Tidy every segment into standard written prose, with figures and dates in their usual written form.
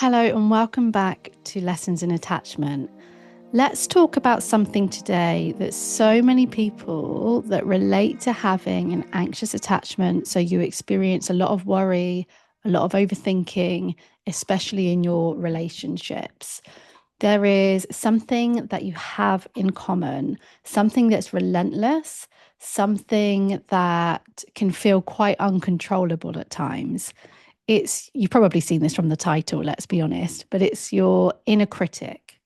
Hello and welcome back to Lessons in Attachment. Let's talk about something today that so many people that relate to having an anxious attachment. So you experience a lot of worry, a lot of overthinking, especially in your relationships. There is something that you have in common, something that's relentless, something that can feel quite uncontrollable at times. You've probably seen this from the title, let's be honest, but it's your inner critic,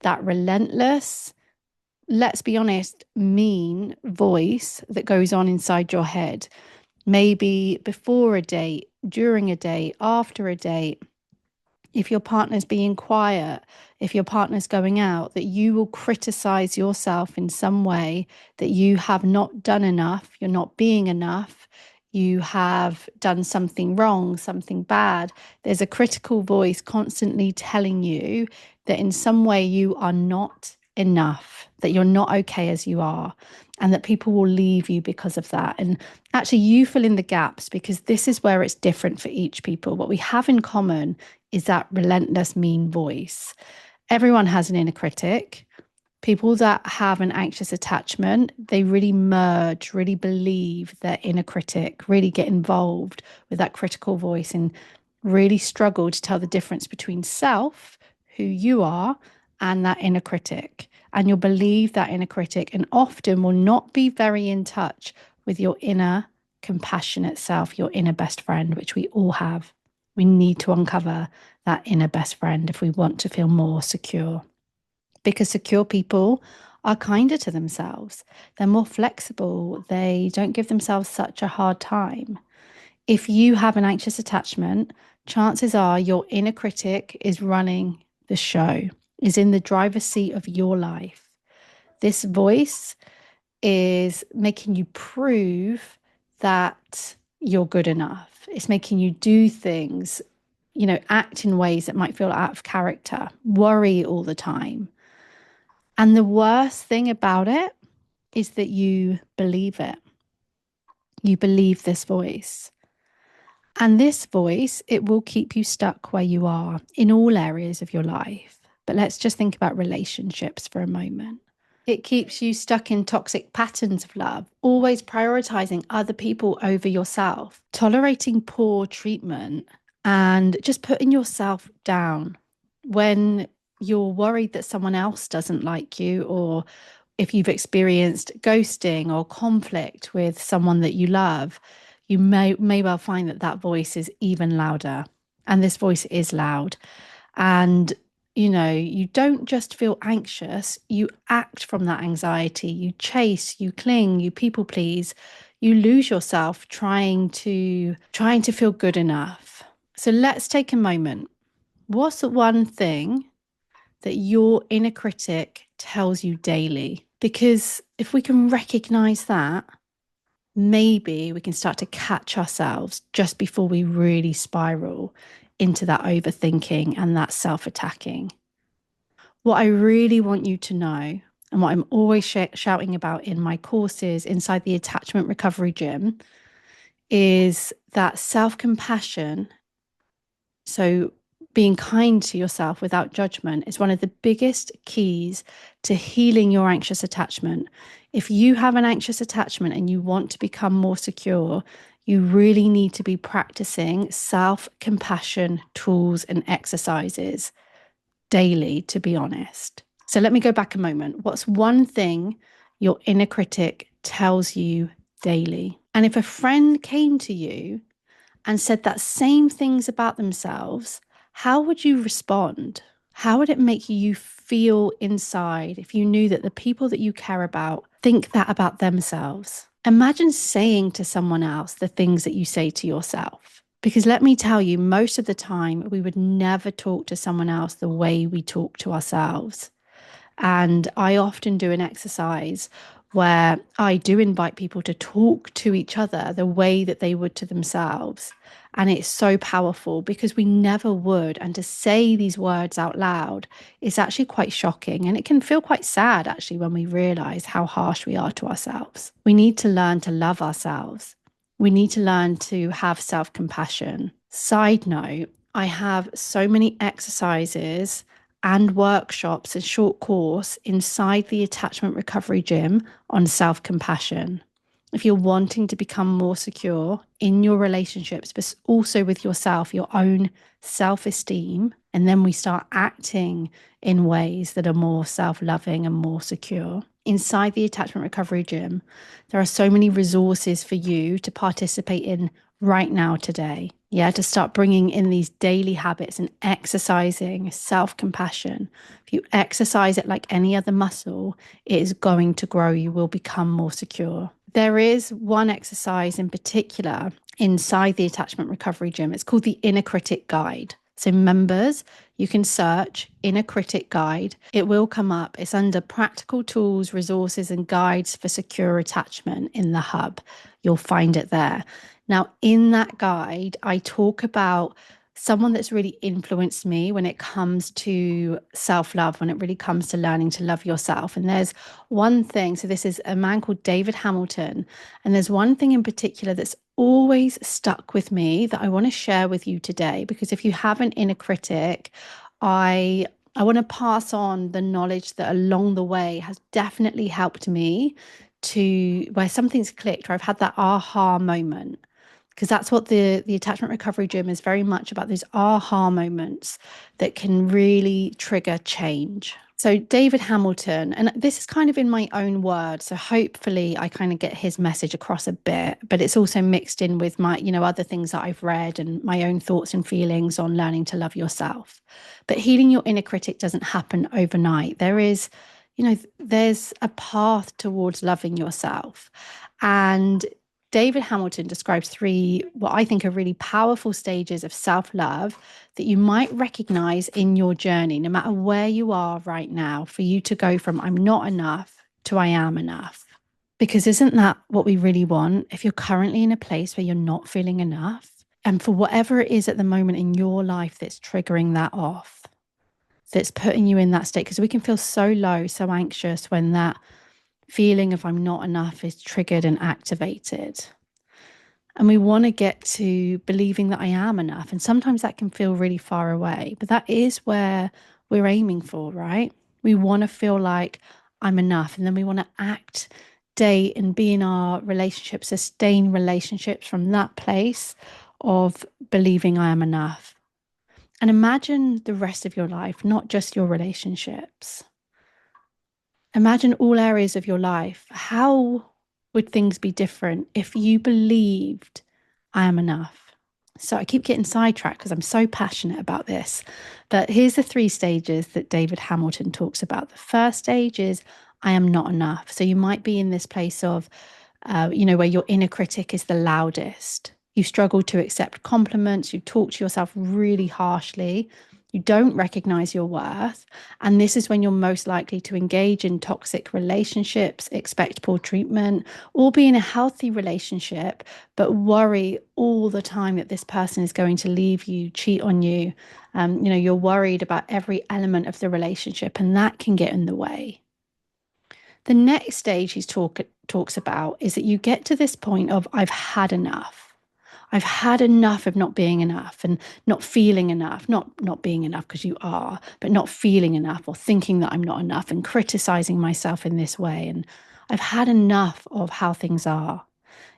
that relentless, let's be honest, mean voice that goes on inside your head. Maybe before a date, during a date, after a date, if your partner's being quiet, if your partner's going out, that you will criticize yourself in some way, that you have not done enough, you're not being enough, you have done something wrong, something bad. There's a critical voice constantly telling you that in some way you are not enough, that you're not okay as you are, and that people will leave you because of that. And actually, you fill in the gaps because this is where it's different for each people. What we have in common is that relentless, mean voice. Everyone has an inner critic. People that have an anxious attachment, they really merge, really believe their inner critic, really get involved with that critical voice and really struggle to tell the difference between self, who you are, and that inner critic. And you'll believe that inner critic and often will not be very in touch with your inner compassionate self, your inner best friend, which we all have. We need to uncover that inner best friend if we want to feel more secure. Because secure people are kinder to themselves. They're more flexible. They don't give themselves such a hard time. If you have an anxious attachment, chances are your inner critic is running the show, is in the driver's seat of your life. This voice is making you prove that you're good enough. It's making you do things, act in ways that might feel out of character, worry all the time. And the worst thing about it is that you believe it. You believe this voice. And this voice, it will keep you stuck where you are in all areas of your life. But let's just think about relationships for a moment. It keeps you stuck in toxic patterns of love, always prioritizing other people over yourself, tolerating poor treatment, and just putting yourself down when you're worried that someone else doesn't like you, or if you've experienced ghosting or conflict with someone that you love, you may well find that voice is even louder. And this voice is loud. And you don't just feel anxious, you act from that anxiety. You chase, you cling, you people please, you lose yourself trying to feel good enough. So let's take a moment. What's the one thing that your inner critic tells you daily? Because if we can recognize that, maybe we can start to catch ourselves just before we really spiral into that overthinking and that self-attacking. What I really want you to know, and what I'm always shouting about in my courses inside the Attachment Recovery Gym, is that self-compassion. So being kind to yourself without judgment is one of the biggest keys to healing your anxious attachment. If you have an anxious attachment and you want to become more secure, you really need to be practicing self-compassion tools and exercises daily, to be honest. So let me go back a moment. What's one thing your inner critic tells you daily? And if a friend came to you and said that same things about themselves, how would you respond? How would it make you feel inside if you knew that the people that you care about think that about themselves? Imagine saying to someone else the things that you say to yourself. Because let me tell you, most of the time, we would never talk to someone else the way we talk to ourselves. And I often do an exercise where I do invite people to talk to each other the way that they would to themselves. And it's so powerful because we never would. And to say these words out loud is actually quite shocking. And it can feel quite sad, actually, when we realize how harsh we are to ourselves. We need to learn to love ourselves. We need to learn to have self-compassion. Side note, I have so many exercises and workshops and short course inside the attachment recovery gym on self-compassion. If you're wanting to become more secure in your relationships, but also with yourself, your own self-esteem, and then we start acting in ways that are more self-loving and more secure. Inside the attachment recovery gym, there are so many resources for you to participate in right now today. Yeah, to start bringing in these daily habits and exercising self compassion. If you exercise it like any other muscle, it is going to grow. You will become more secure. There is one exercise in particular inside the attachment recovery gym. It's called the Inner Critic Guide. So, members, you can search Inner Critic Guide. It will come up. It's under practical tools, resources, and guides for secure attachment in the hub. You'll find it there. Now, in that guide, I talk about someone that's really influenced me when it comes to self-love, when it really comes to learning to love yourself. And there's one thing, so this is a man called David Hamilton, and there's one thing in particular that's always stuck with me that I want to share with you today, because if you have an inner critic, I want to pass on the knowledge that along the way has definitely helped me to where something's clicked, or I've had that aha moment, because that's what the attachment recovery gym is very much about, those aha moments that can really trigger change. So David Hamilton, and this is kind of in my own words, so hopefully I kind of get his message across a bit, but it's also mixed in with my, other things that I've read and my own thoughts and feelings on learning to love yourself. But healing your inner critic doesn't happen overnight. There's a path towards loving yourself. And David Hamilton describes three, what I think are really powerful stages of self-love that you might recognize in your journey, no matter where you are right now, for you to go from I'm not enough to I am enough. Because isn't that what we really want? If you're currently in a place where you're not feeling enough, and for whatever it is at the moment in your life that's triggering that off, that's putting you in that state, because we can feel so low, so anxious when that feeling of I'm not enough is triggered and activated. And we want to get to believing that I am enough. And sometimes that can feel really far away, but that is where we're aiming for, right? We want to feel like I'm enough. And then we want to act, date, and be in our relationships, sustain relationships from that place of believing I am enough. And imagine the rest of your life, not just your relationships. Imagine all areas of your life. How would things be different if you believed I am enough? So I keep getting sidetracked because I'm so passionate about this. But here's the three stages that David Hamilton talks about. The first stage is I am not enough. So you might be in this place of, where your inner critic is the loudest. You struggle to accept compliments. You talk to yourself really harshly. You don't recognize your worth. And this is when you're most likely to engage in toxic relationships, expect poor treatment, or be in a healthy relationship, but worry all the time that this person is going to leave you, cheat on you. You're worried about every element of the relationship, and that can get in the way. The next stage he talks about is that you get to this point of I've had enough. I've had enough of not being enough and not feeling enough, not being enough because you are, but not feeling enough or thinking that I'm not enough and criticizing myself in this way. And I've had enough of how things are.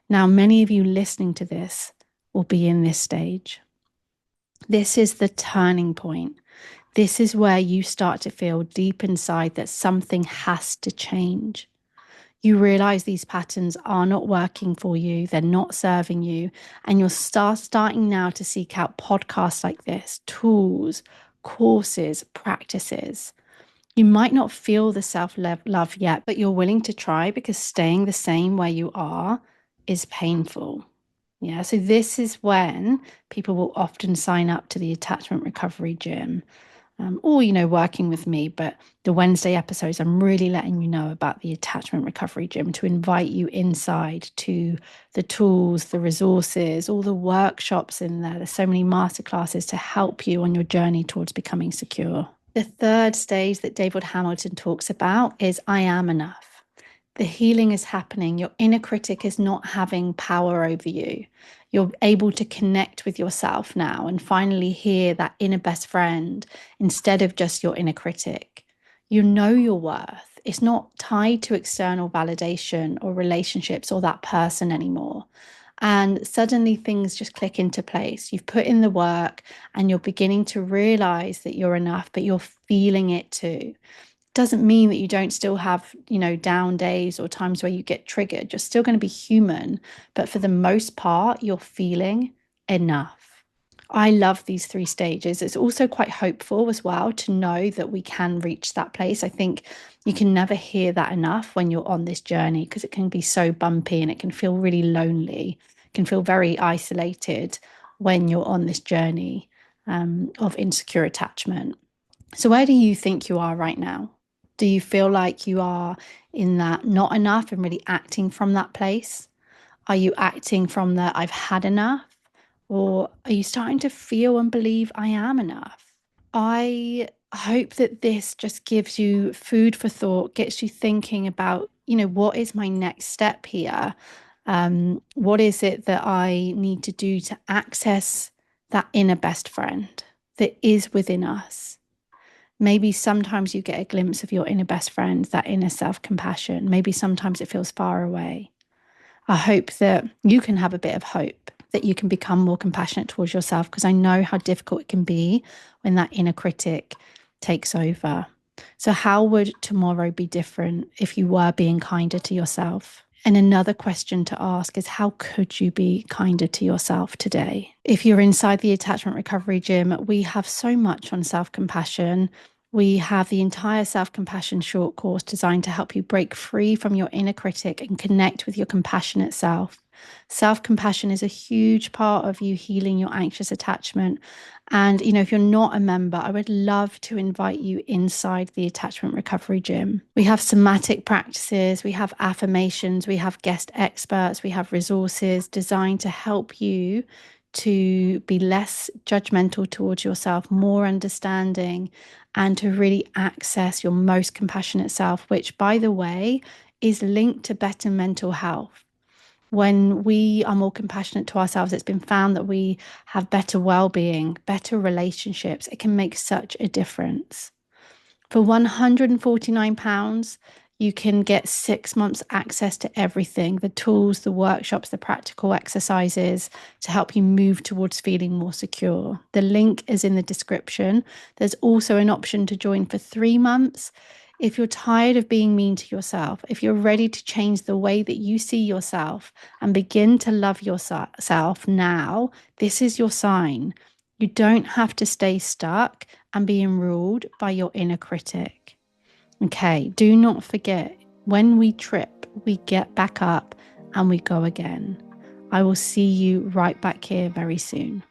Now, many of you listening to this will be in this stage. This is the turning point. This is where you start to feel deep inside that something has to change. You realize these patterns are not working for you, they're not serving you, and you're starting now to seek out podcasts like this, tools, courses, practices. You might not feel the self-love yet, but you're willing to try because staying the same where you are is painful. Yeah, so this is when people will often sign up to the attachment recovery gym. Or, working with me. But the Wednesday episodes, I'm really letting you know about the attachment recovery gym to invite you inside to the tools, the resources, all the workshops in there. There's so many masterclasses to help you on your journey towards becoming secure. The third stage that David Hamilton talks about is I am enough. The healing is happening. Your inner critic is not having power over you. You're able to connect with yourself now and finally hear that inner best friend instead of just your inner critic. You know your worth. It's not tied to external validation or relationships or that person anymore. And suddenly things just click into place. You've put in the work and you're beginning to realize that you're enough, but you're feeling it too. Doesn't mean that you don't still have, down days or times where you get triggered. You're still going to be human, but for the most part, you're feeling enough. I love these three stages. It's also quite hopeful as well to know that we can reach that place. I think you can never hear that enough when you're on this journey because it can be so bumpy and it can feel really lonely. It can feel very isolated when you're on this journey of insecure attachment. So, where do you think you are right now? Do you feel like you are in that not enough and really acting from that place? Are you acting from the I've had enough? Or are you starting to feel and believe I am enough? I hope that this just gives you food for thought, gets you thinking about, what is my next step here? What is it that I need to do to access that inner best friend that is within us? Maybe sometimes you get a glimpse of your inner best friend, that inner self-compassion. Maybe sometimes it feels far away. I hope that you can have a bit of hope, that you can become more compassionate towards yourself, because I know how difficult it can be when that inner critic takes over. So, how would tomorrow be different if you were being kinder to yourself? And another question to ask is, how could you be kinder to yourself today? If you're inside the Attachment Recovery Gym, we have so much on self-compassion. We have the entire self-compassion short course designed to help you break free from your inner critic and connect with your compassionate self. Self-compassion is a huge part of you healing your anxious attachment. And, if you're not a member, I would love to invite you inside the Attachment Recovery Gym. We have somatic practices, we have affirmations, we have guest experts, we have resources designed to help you to be less judgmental towards yourself, more understanding, and to really access your most compassionate self, which, by the way, is linked to better mental health. When we are more compassionate to ourselves, it's been found that we have better well-being, better relationships. It can make such a difference. For £149, you can get 6 months access to everything, the tools, the workshops, the practical exercises to help you move towards feeling more secure. The link is in the description. There's also an option to join for 3 months. If you're tired of being mean to yourself, if you're ready to change the way that you see yourself and begin to love yourself now, this is your sign. You don't have to stay stuck and being ruled by your inner critic. Okay, do not forget, when we trip, we get back up and we go again. I will see you right back here very soon.